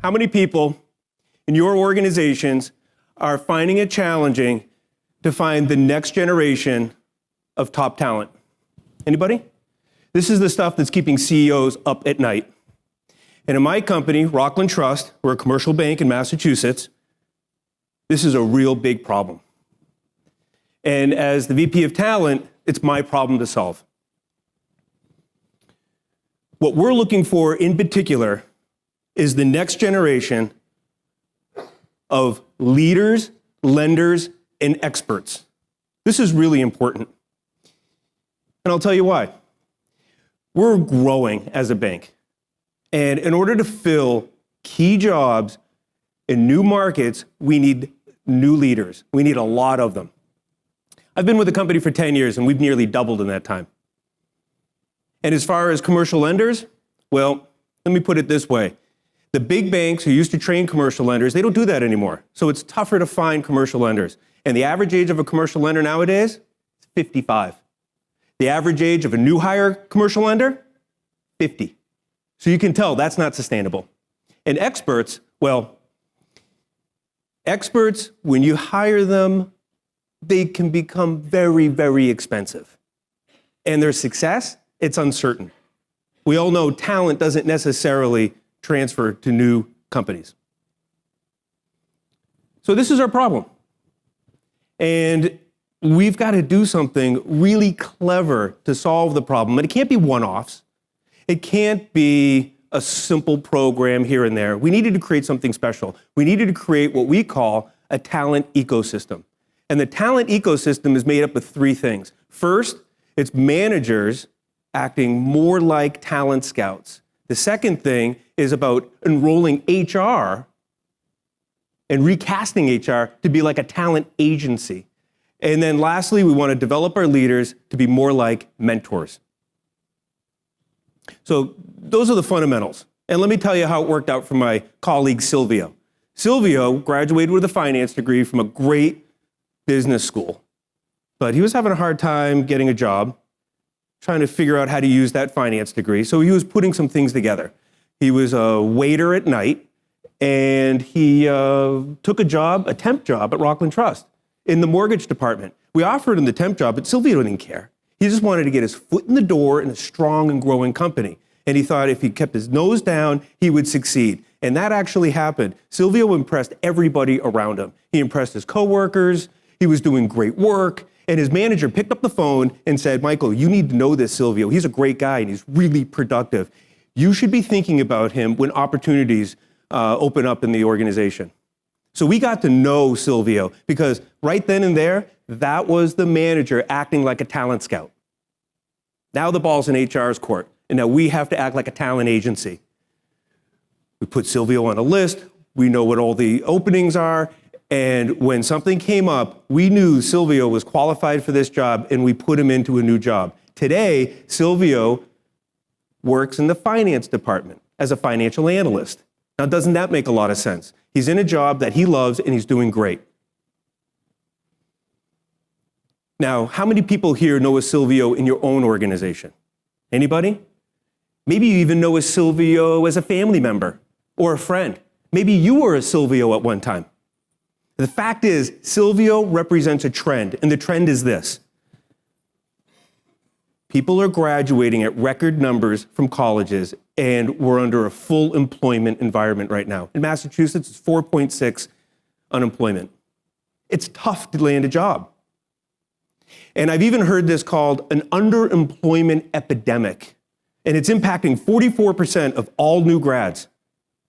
how many people in your organizations are finding it challenging to find the next generation of top talent? Anybody? This is the stuff that's keeping CEOs up at night. And in my company, Rockland Trust, we're a commercial bank in Massachusetts, this is a real big problem. And as the VP of Talent, it's my problem to solve. What we're looking for in particular is the next generation of leaders, lenders, and experts. This is really important. And I'll tell you why. We're growing as a bank. And in order to fill key jobs in new markets, we need new leaders. We need a lot of them. I've been with the company for 10 years, and we've nearly doubled in that time. And as far as commercial lenders, well, let me put it this way. The big banks who used to train commercial lenders, they don't do that anymore. So it's tougher to find commercial lenders. And the average age of a commercial lender nowadays is 55. The average age of a new hire commercial lender, 50. So you can tell that's not sustainable. And experts, well, experts, when you hire them, they can become very, very expensive. And their success, it's uncertain. We all know talent doesn't necessarily transfer to new companies. So this is our problem. And we've got to do something really clever to solve the problem. And it can't be one-offs. It can't be a simple program here and there. We needed to create something special. We needed to create what we call a talent ecosystem. And the talent ecosystem is made up of three things. First, it's managers acting more like talent scouts. The second thing is about enrolling HR and recasting HR to be like a talent agency. And then lastly, we want to develop our leaders to be more like mentors. So those are the fundamentals. And let me tell you how it worked out for my colleague, Sylvia. Sylvia graduated with a finance degree from a great business school, but he was having a hard time getting a job, trying to figure out how to use that finance degree. So he was putting some things together. He was a waiter at night, and he took a temp job at Rockland Trust in the mortgage department. We offered him the temp job, but Sylvia didn't care. He just wanted to get his foot in the door in a strong and growing company. And he thought if he kept his nose down, he would succeed. And that actually happened. Sylvia impressed everybody around him. He impressed his coworkers. He was doing great work. And his manager picked up the phone and said, Michael, you need to know this Sylvia. He's a great guy and he's really productive. You should be thinking about him when opportunities open up in the organization. So we got to know Sylvia because right then and there, that was the manager acting like a talent scout. Now the ball's in HR's court, and now we have to act like a talent agency. We put Sylvia on a list, we know what all the openings are, and when something came up, we knew Sylvia was qualified for this job, and we put him into a new job. Today, Sylvia works in the finance department as a financial analyst. Now, doesn't that make a lot of sense? He's in a job that he loves, and he's doing great. Now, how many people here know a Sylvia in your own organization? Anybody? Maybe you even know a Sylvia as a family member or a friend. Maybe you were a Sylvia at one time. The fact is, Sylvia represents a trend, and the trend is this. People are graduating at record numbers from colleges, and we're under a full employment environment right now. In Massachusetts, it's 4.6 unemployment. It's tough to land a job. And I've even heard this called an underemployment epidemic. And it's impacting 44% of all new grads.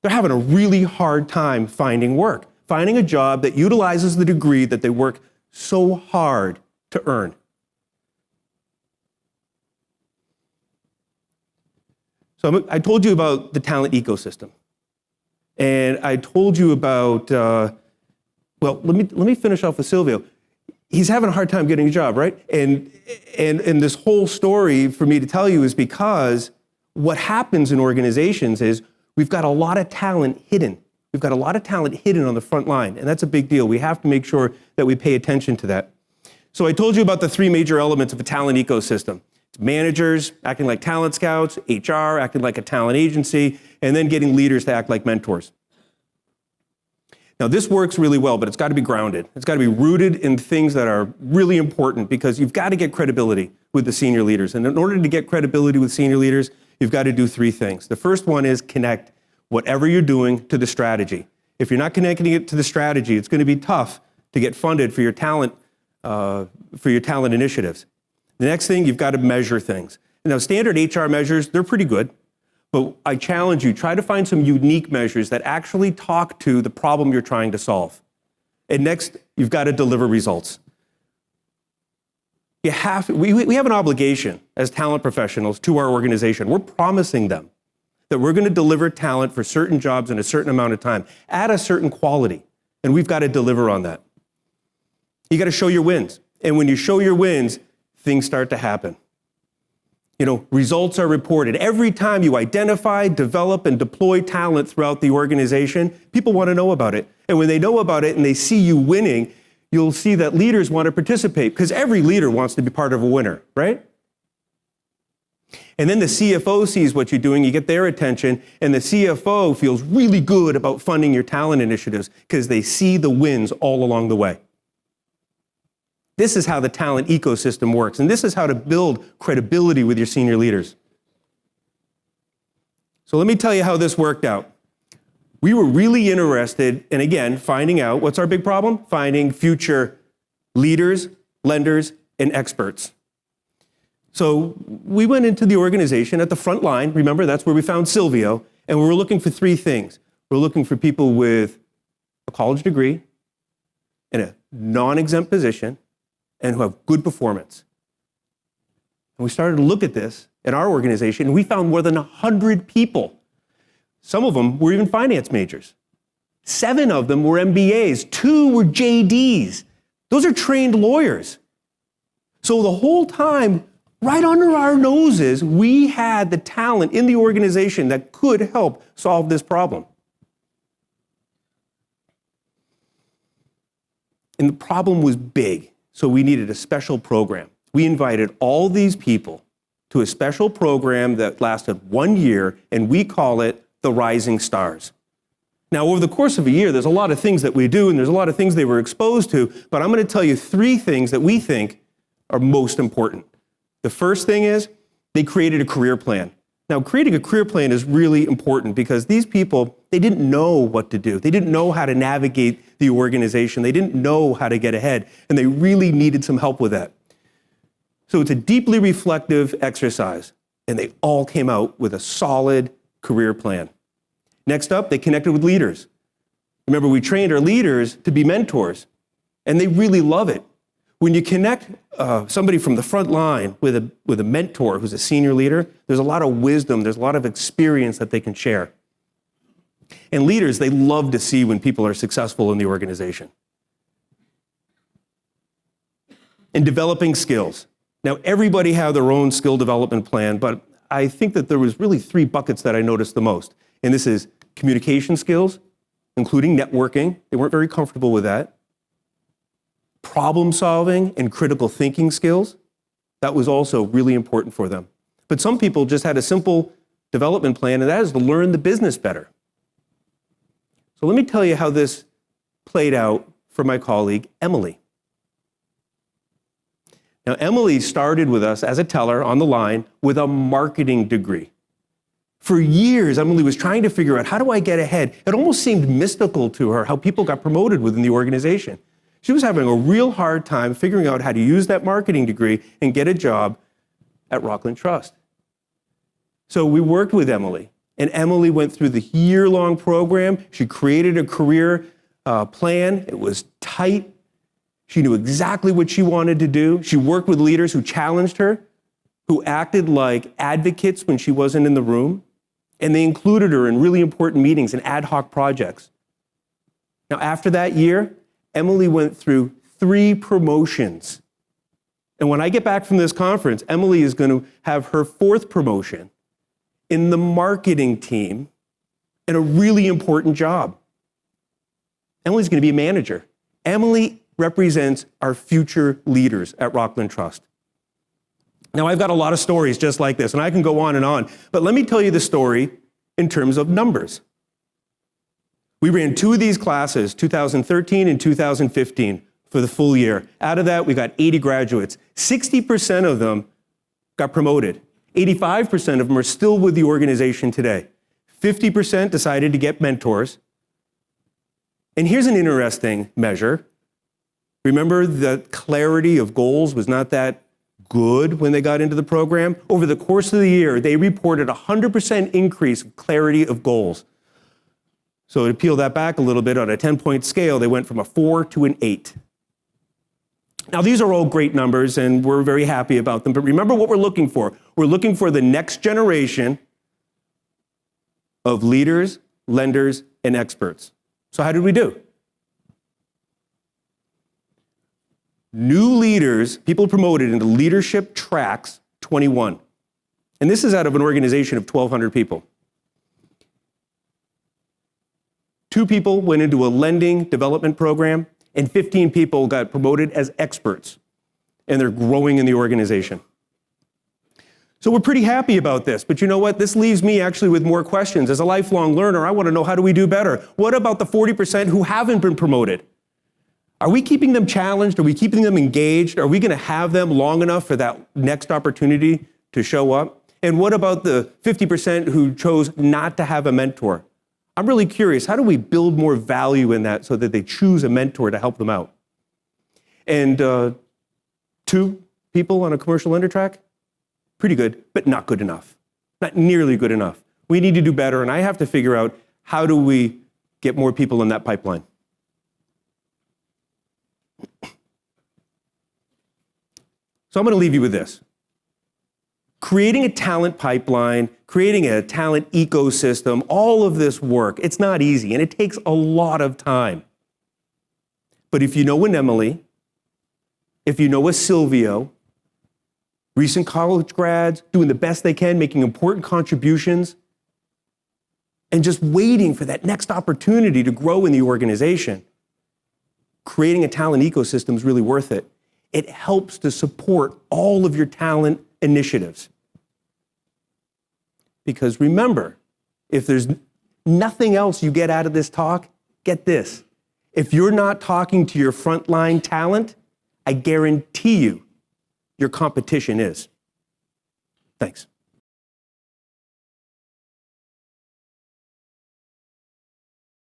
They're having a really hard time finding work, finding a job that utilizes the degree that they work so hard to earn. So I told you about the talent ecosystem. And I told you about, well, let me finish off with Sylvia. He's having a hard time getting a job, right? And this whole story for me to tell you is because what happens in organizations is we've got a lot of talent hidden. We've got a lot of talent hidden on the front line, and that's a big deal. We have to make sure that we pay attention to that. So I told you about the three major elements of a talent ecosystem. It's managers acting like talent scouts, HR acting like a talent agency, and then getting leaders to act like mentors. Now, this works really well, but it's got to be grounded. It's got to be rooted in things that are really important because you've got to get credibility with the senior leaders. And in order to get credibility with senior leaders, you've got to do three things. The first one is connect whatever you're doing to the strategy. If you're not connecting it to the strategy, it's going to be tough to get funded for your talent initiatives. The next thing, you've got to measure things. Now, standard HR measures, they're pretty good. But I challenge you, try to find some unique measures that actually talk to the problem you're trying to solve. And next, you've got to deliver results. We have an obligation as talent professionals to our organization. We're promising them that we're going to deliver talent for certain jobs in a certain amount of time at a certain quality. And we've got to deliver on that. You got to show your wins. And when you show your wins, things start to happen. Results are reported. Every time you identify, develop, and deploy talent throughout the organization, people want to know about it. And when they know about it and they see you winning, you'll see that leaders want to participate because every leader wants to be part of a winner, right? And then the CFO sees what you're doing, you get their attention, and the CFO feels really good about funding your talent initiatives because they see the wins all along the way. This is how the talent ecosystem works, and this is how to build credibility with your senior leaders. So let me tell you how this worked out. We were really interested in, again, finding out what's our big problem? Finding future leaders, lenders, and experts. So we went into the organization at the front line. Remember, that's where we found Sylvia, and we were looking for three things. We're looking for people with a college degree in a non-exempt position and who have good performance. And we started to look at this in our organization, and we found more than 100 people. Some of them were even finance majors. 7 of them were MBAs. 2 were JDs. Those are trained lawyers. So the whole time, right under our noses, we had the talent in the organization that could help solve this problem. And the problem was big. So we needed a special program. We invited all these people to a special program that lasted 1 year, and we call it the Rising Stars. Now, over the course of a year, there's a lot of things that we do, and there's a lot of things they were exposed to, but I'm going to tell you 3 things that we think are most important. The first thing is they created a career plan. Now, creating a career plan is really important because these people, they didn't know what to do. They didn't know how to navigate the organization. They didn't know how to get ahead, and they really needed some help with that. So it's a deeply reflective exercise, and they all came out with a solid career plan. Next up, they connected with leaders. Remember, we trained our leaders to be mentors, and they really love it. When you connect somebody from the front line with a mentor who's a senior leader, there's a lot of wisdom, there's a lot of experience that they can share. And leaders, they love to see when people are successful in the organization. And developing skills. Now, everybody had their own skill development plan, but I think that there was really 3 buckets that I noticed the most. And this is communication skills, including networking. They weren't very comfortable with that. Problem solving and critical thinking skills. That was also really important for them. But some people just had a simple development plan, and that is to learn the business better. So let me tell you how this played out for my colleague, Emily. Now, Emily started with us as a teller on the line with a marketing degree. For years, Emily was trying to figure out, how do I get ahead? It almost seemed mystical to her how people got promoted within the organization. She was having a real hard time figuring out how to use that marketing degree and get a job at Rockland Trust. So we worked with Emily, and Emily went through the year-long program. She created a career plan. It was tight. She knew exactly what she wanted to do. She worked with leaders who challenged her, who acted like advocates when she wasn't in the room, and they included her in really important meetings and ad hoc projects. Now, after that year, Emily went through 3 promotions. And when I get back from this conference, Emily is going to have her 4th promotion in the marketing team and a really important job. Emily's going to be a manager. Emily represents our future leaders at Rockland Trust. Now, I've got a lot of stories just like this, and I can go on and on, but let me tell you the story in terms of numbers. We ran 2 of these classes, 2013 and 2015, for the full year. Out of that, we got 80 graduates. 60% of them got promoted. 85% of them are still with the organization today. 50% decided to get mentors. And here's an interesting measure. Remember the clarity of goals was not that good when they got into the program? Over the course of the year, they reported a 100% increase of clarity of goals. So to peel that back a little bit, on a 10-point scale, they went from a 4 to an 8. Now, these are all great numbers, and we're very happy about them. But remember what we're looking for. We're looking for the next generation of leaders, lenders, and experts. So how did we do? New leaders, people promoted into leadership tracks, 21. And this is out of an organization of 1,200 people. 2 people went into a lending development program, and 15 people got promoted as experts, and they're growing in the organization. So we're pretty happy about this, but you know what? This leaves me actually with more questions. As a lifelong learner, I want to know, how do we do better? What about the 40% who haven't been promoted? Are we keeping them challenged? Are we keeping them engaged? Are we going to have them long enough for that next opportunity to show up? And what about the 50% who chose not to have a mentor? I'm really curious, how do we build more value in that so that they choose a mentor to help them out? And 2 people on a commercial lender track? Pretty good, but not good enough. Not nearly good enough. We need to do better, and I have to figure out, how do we get more people in that pipeline? So I'm going to leave you with this. Creating a talent pipeline, creating a talent ecosystem, all of this work, it's not easy, and it takes a lot of time. But if you know an Emily, if you know a Sylvia, recent college grads doing the best they can, making important contributions, and just waiting for that next opportunity to grow in the organization, creating a talent ecosystem is really worth it. It helps to support all of your talent initiatives. Because remember, if there's nothing else you get out of this talk, get this. If you're not talking to your frontline talent, I guarantee you your competition is. Thanks.